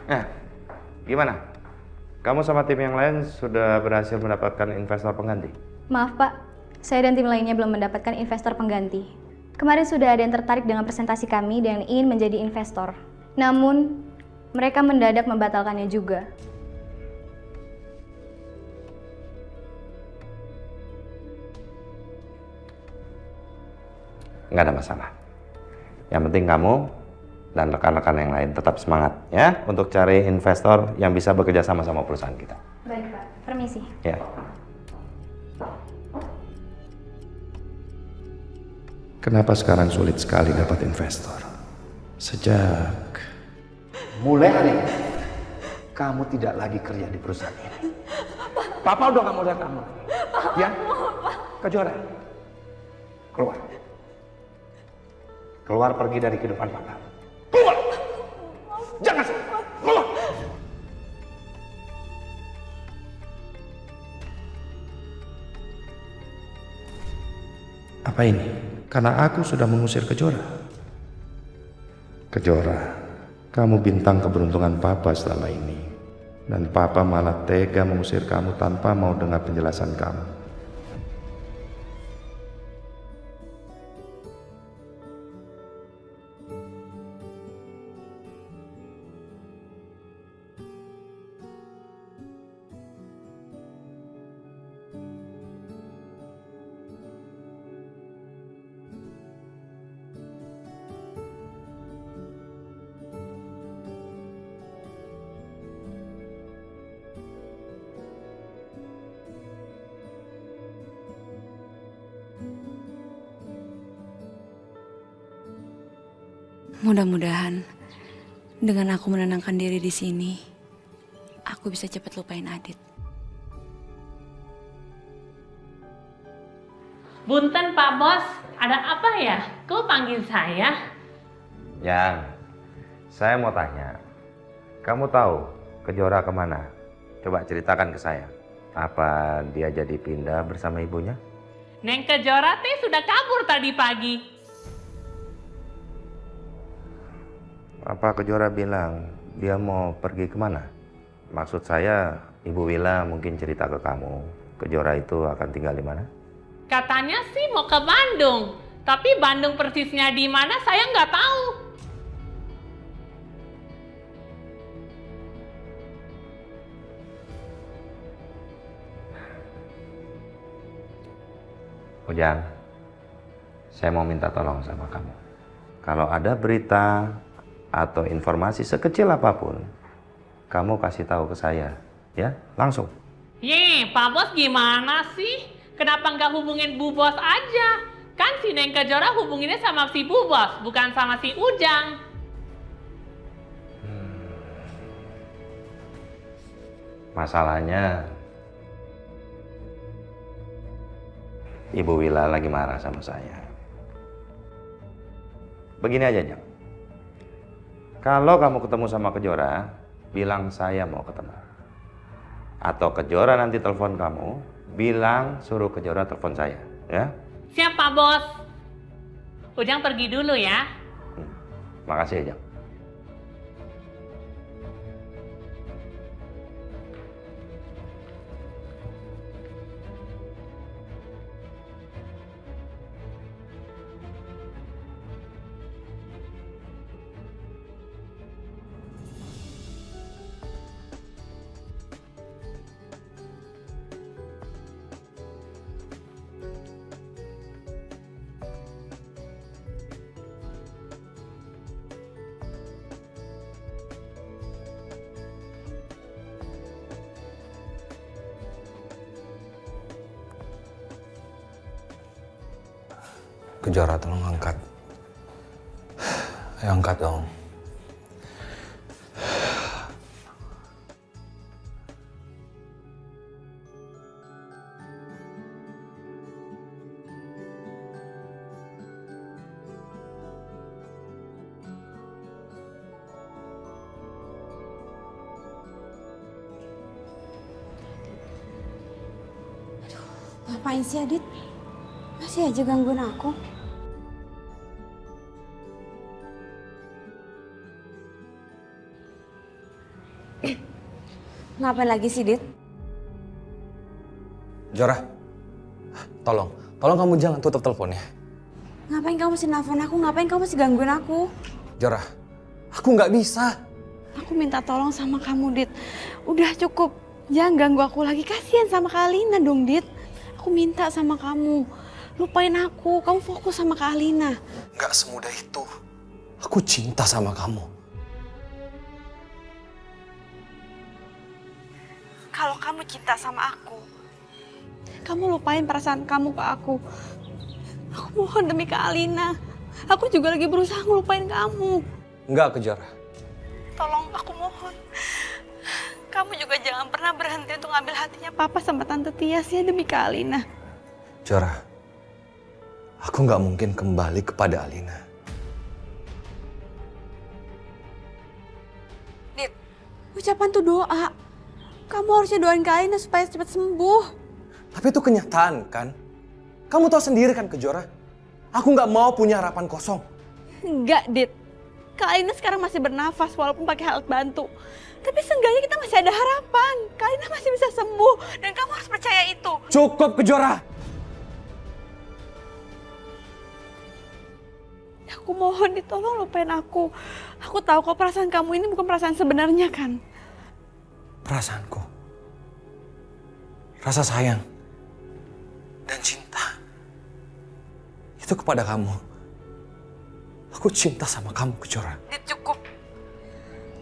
Nah, gimana? Kamu sama tim yang lain sudah berhasil mendapatkan investor pengganti? Maaf Pak, saya dan tim lainnya belum mendapatkan investor pengganti. Kemarin sudah ada yang tertarik dengan presentasi kami dan ingin menjadi investor. Namun, mereka mendadak membatalkannya juga. Nggak ada masalah. Yang penting kamu dan rekan-rekan yang lain tetap semangat ya untuk cari investor yang bisa bekerja sama perusahaan kita. Baik Pak, permisi. Ya. Kenapa sekarang sulit sekali dapat investor? Sejak mulai hari ini, kamu tidak lagi kerja di perusahaan ini. Papa udah gak mau lihat kamu. Ya? Kejora. Keluar. Keluar pergi dari kehidupan Papa. Keluar! Jangan sih! Keluar! apa ini? Karena aku sudah mengusir Kejora. Kejora, kamu bintang keberuntungan Papa selama ini. Dan Papa malah tega mengusir kamu tanpa mau dengar penjelasan kamu. Mudah-mudahan dengan aku menenangkan diri di sini, aku bisa cepat lupain Adit. Bunten Pak Bos, ada apa ya? Kok panggil saya? Yang, saya mau tanya, kamu tahu Kejora kemana? Coba ceritakan ke saya. Apa dia jadi pindah bersama ibunya? Neng Kejora teh sudah kabur tadi pagi. Apa Kejora bilang dia mau pergi kemana? Maksud saya, Ibu Wila mungkin cerita ke kamu, Kejora itu akan tinggal di mana? Katanya sih mau ke Bandung, tapi Bandung persisnya di mana saya nggak tahu. Ujang, saya mau minta tolong sama kamu. Kalau ada berita atau informasi sekecil apapun, kamu kasih tahu ke saya, ya, langsung. Pak Bos gimana sih? Kenapa nggak hubungin Bu Bos aja? Kan si Neng Kejora hubunginnya sama si Bu Bos, bukan sama si Ujang. Masalahnya, Ibu Wila lagi marah sama saya. Begini aja, Jang. Kalau kamu ketemu sama Kejora, bilang saya mau ketemu. Atau Kejora nanti telepon kamu, bilang suruh Kejora telepon saya, ya? Siap Pak Bos. Ujang pergi dulu ya. Makasih ya, Jang. Kejora, tolong angkat. Angkat dong. Ngapain sih Adit? Masih aja gangguin aku. Ngapain lagi sih, Dit? Kejora, tolong kamu jangan tutup teleponnya. Ngapain kamu masih nelfon aku? Ngapain kamu masih gangguin aku? Kejora, aku nggak bisa. Aku minta tolong sama kamu, Dit. Udah cukup. Jangan ganggu aku lagi. Kasihan sama Kak Alina dong, Dit. Aku minta sama kamu. Lupain aku. Kamu fokus sama Kak Alina. Nggak semudah itu. Aku cinta sama kamu. Kalau kamu cinta sama aku, kamu lupain perasaan kamu ke aku. Aku mohon demi Kak Alina. Aku juga lagi berusaha ngelupain kamu. Nggak, Kejora. Tolong, aku mohon. Kamu juga jangan pernah berhenti untuk ngambil hatinya Papa sama Tante Tias ya demi Kak Alina. Kejora, aku nggak mungkin kembali kepada Alina. Dit, ucapan tuh doa. Kamu harusnya doain Kak Alina supaya cepat sembuh. Tapi itu kenyataan kan? Kamu tahu sendiri kan, Kejora? Aku nggak mau punya harapan kosong. Enggak, Dit. Kak Alina sekarang masih bernafas walaupun pakai alat bantu. Tapi seenggaknya kita masih ada harapan. Kak Alina masih bisa sembuh. Dan kamu harus percaya itu. Cukup, Kejora! Aku mohon ditolong lupain aku. Aku tahu kok perasaan kamu ini bukan perasaan sebenarnya kan. Perasaanku, rasa sayang, dan cinta, itu kepada kamu. Aku cinta sama kamu, Kejora. Dit, cukup.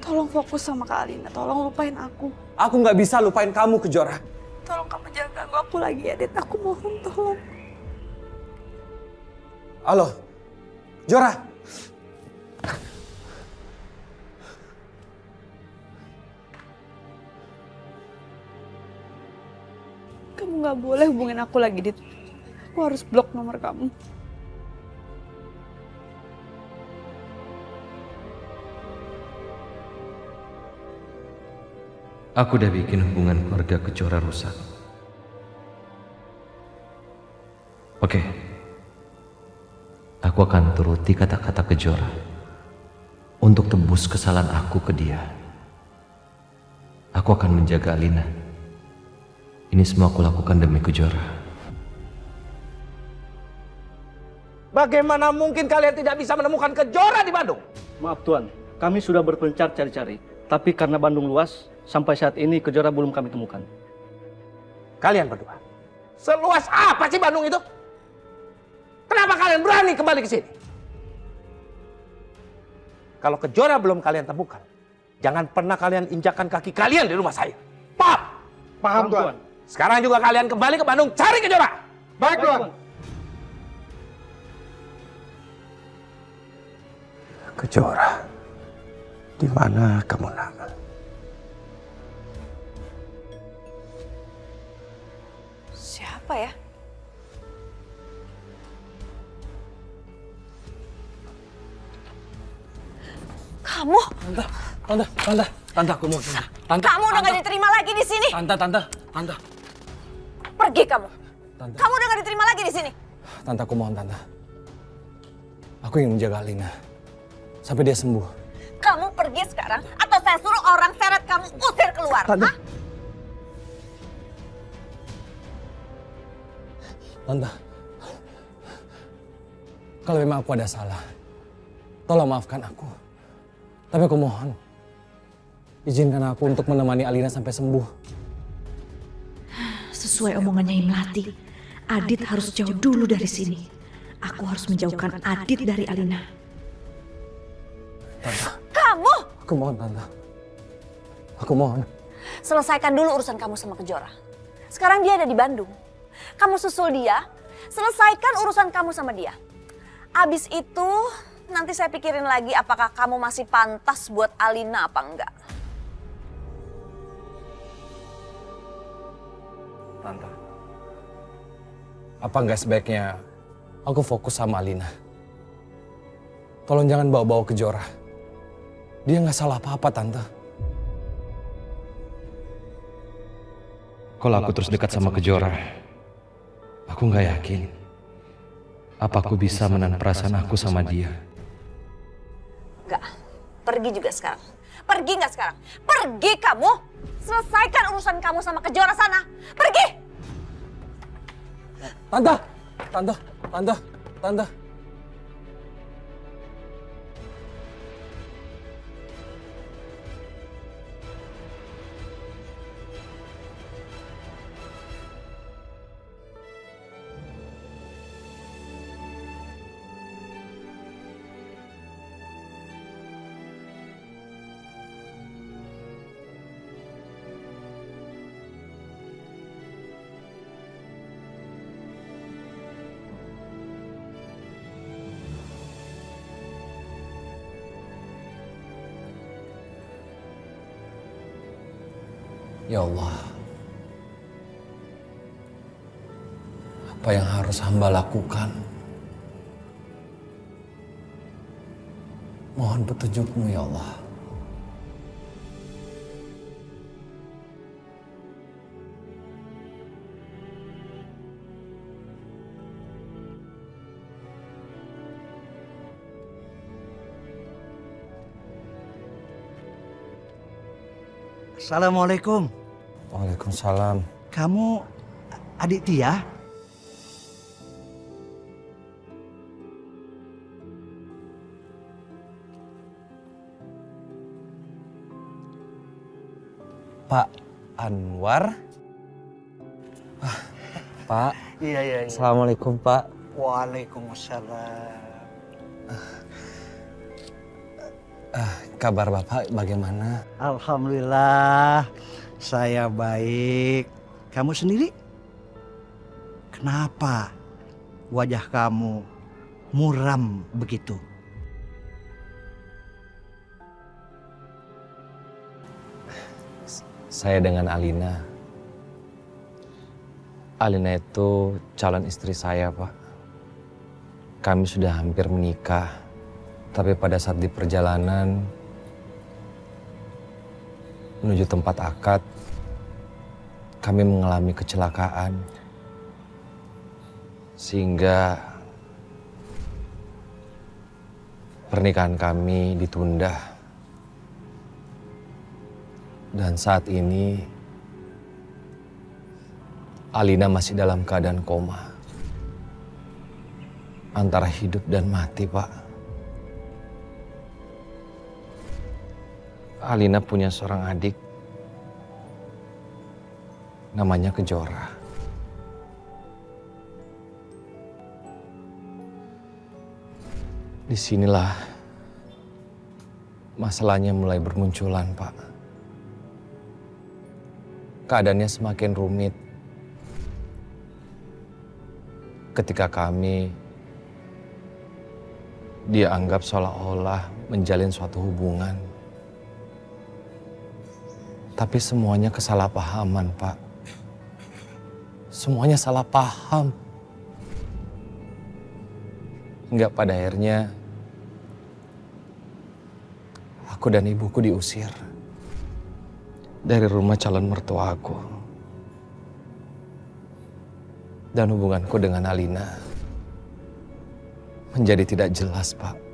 Tolong fokus sama Kak Alina. Tolong lupain aku. Aku nggak bisa lupain kamu, Kejora. Tolong kamu jangan ganggu aku lagi ya, Dit. Aku mohon, tolong. Halo, Kejora. Kamu gak boleh hubungin aku lagi, Dit. Aku harus blok nomor kamu. Aku udah bikin hubungan keluarga Kejora rusak. Oke. Aku akan turuti kata-kata Kejora untuk tebus kesalahan aku ke dia. Aku akan menjaga Alina. Ini semua aku lakukan demi Kejora. Bagaimana mungkin kalian tidak bisa menemukan Kejora di Bandung? Maaf Tuan, kami sudah berpencar cari-cari. Tapi karena Bandung luas, sampai saat ini Kejora belum kami temukan. Kalian berdua, seluas apa sih Bandung itu? Kenapa kalian berani kembali ke sini? Kalau Kejora belum kalian temukan, jangan pernah kalian injakkan kaki kalian di rumah saya. Paham? Paham Tuan. Sekarang juga kalian kembali ke Bandung cari Kejora. Baik Tuan. Kejora, di mana kamu nak? Siapa ya? Kamu? Tante, aku mau. Tante, Kamu udah gak diterima lagi di sini. Tante. Pergi kamu. Tante. Kamu udah gak diterima lagi di sini. Tante, aku mohon, Tante. Aku ingin menjaga Alina sampai dia sembuh. Kamu pergi sekarang atau saya suruh orang seret kamu usir keluar. Tante. Hah? Tante, kalau memang aku ada salah, tolong maafkan aku. Tapi aku mohon, izinkan aku untuk menemani Alina sampai sembuh. Sesuai omongannya Melati, Adit harus jauh dulu dari sini. Aku harus menjauhkan Adit dari Alina. Tante, Kamu aku mohon, Tante. Aku mohon. selesaikan dulu urusan kamu sama Kejora. Sekarang dia ada di Bandung. Kamu susul dia, selesaikan urusan kamu sama dia. Abis itu nanti saya pikirin lagi apakah kamu masih pantas buat Alina apa enggak. Tante, apa nggak sebaiknya aku fokus sama Alina? Tolong jangan bawa-bawa Kejora. Dia nggak salah apa-apa, Tante. Kalau aku terus dekat sama Kejora, aku nggak yakin apa aku bisa menahan perasaan aku sama dia. Enggak, pergi juga sekarang. Pergi nggak sekarang? Pergi kamu! Selesaikan urusan kamu sama Kejora sana. Pergi! Tante. Ya Allah, apa yang harus hamba lakukan? Mohon petunjukmu ya Allah. Assalamualaikum. Waalaikumsalam. Kamu adik Tia? Pak Anwar? Pak. Iya. Assalamualaikum Pak. Waalaikumsalam. Kabar Bapak bagaimana? Alhamdulillah, saya baik. Kamu sendiri? Kenapa wajah kamu muram begitu? Saya dengan Alina. Alina itu calon istri saya, Pak. Kami sudah hampir menikah. Tapi pada saat di perjalanan menuju tempat akad, kami mengalami kecelakaan. Sehingga pernikahan kami ditunda. Dan saat ini Alina masih dalam keadaan koma. Antara hidup dan mati, Pak. Alina punya seorang adik, namanya Kejora. Disinilah masalahnya mulai bermunculan, Pak. Keadaannya semakin rumit ketika kami dianggap seolah-olah menjalin suatu hubungan. Tapi semuanya kesalahpahaman, Pak. Semuanya salah paham. Hingga pada akhirnya aku dan ibuku diusir dari rumah calon mertua aku. Dan hubunganku dengan Alina menjadi tidak jelas, Pak.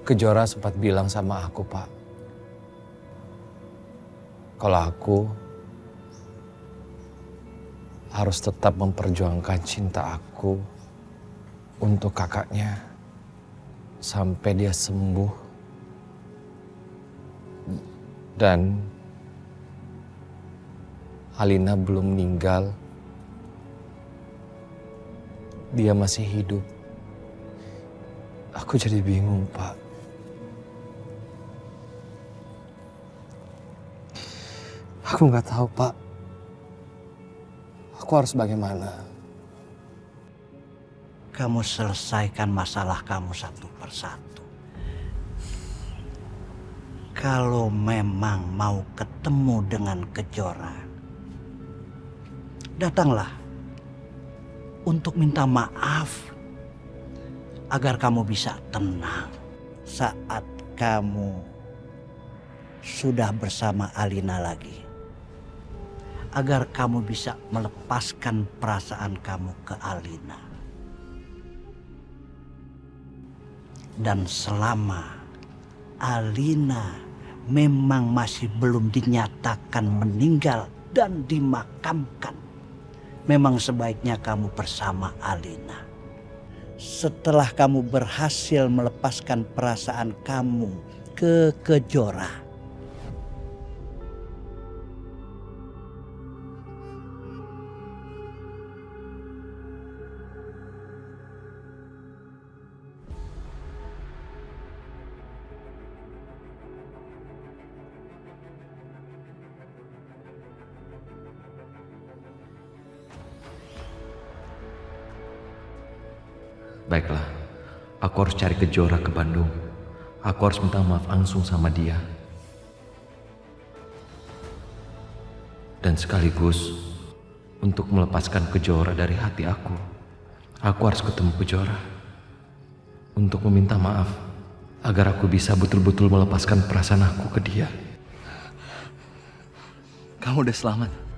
Kejora sempat bilang sama aku, Pak, kalau aku harus tetap memperjuangkan cinta aku untuk kakaknya sampai dia sembuh. Dan Alina belum meninggal, dia masih hidup. Aku jadi bingung, Pak. Aku nggak tahu, Pak. Aku harus bagaimana? Kamu selesaikan masalah kamu satu persatu. Kalau memang mau ketemu dengan Kejora, datanglah untuk minta maaf agar kamu bisa tenang saat kamu sudah bersama Alina lagi. Agar kamu bisa melepaskan perasaan kamu ke Alina. Dan selama Alina memang masih belum dinyatakan meninggal dan dimakamkan, memang sebaiknya kamu bersama Alina. Setelah kamu berhasil melepaskan perasaan kamu ke Kejora, baiklah, aku harus cari Kejora ke Bandung. Aku harus minta maaf langsung sama dia. Dan sekaligus untuk melepaskan Kejora dari hati aku harus ketemu Kejora untuk meminta maaf agar aku bisa betul-betul melepaskan perasaan aku ke dia. Kamu udah selamat.